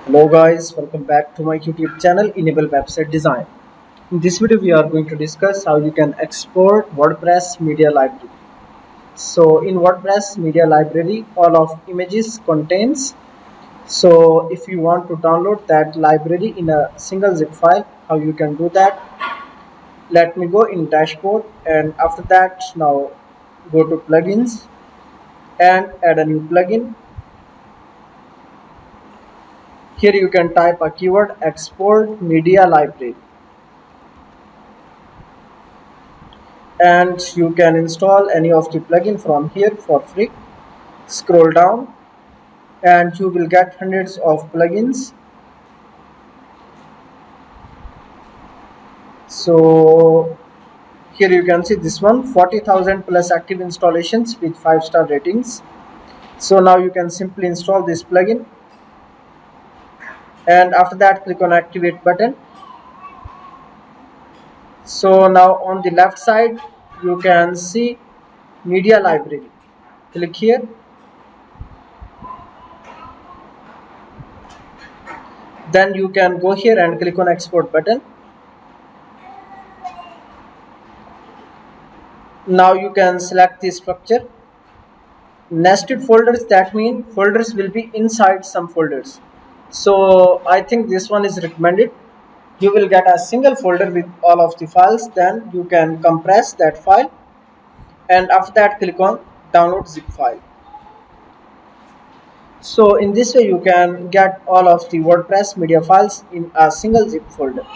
Hello guys, welcome back to my YouTube channel Enable Website Design. In this video we are going to discuss how you can export WordPress media library. So in WordPress media library all of images contains. So if you want to download that library in a single zip file, how you can do that? Let me go in dashboard, and after that now go to plugins and add a new plugin. Here you can type a keyword export media library, and you can install any of the plugin from here for free. Scroll down and you will get hundreds of plugins. So here you can see this one, 40,000 plus active installations with 5-star ratings. So now you can simply install this plugin, and after that click on activate button. So now on the left side you can see media library. Click here, then you can go here and click on export button. Now you can select the structure. Nested folders, that mean folders will be inside some folders. So I think this one is recommended. You will get a single folder with all of the files, then you can compress that file, and after that click on download zip file. So in this way you can get all of the WordPress media files in a single zip folder.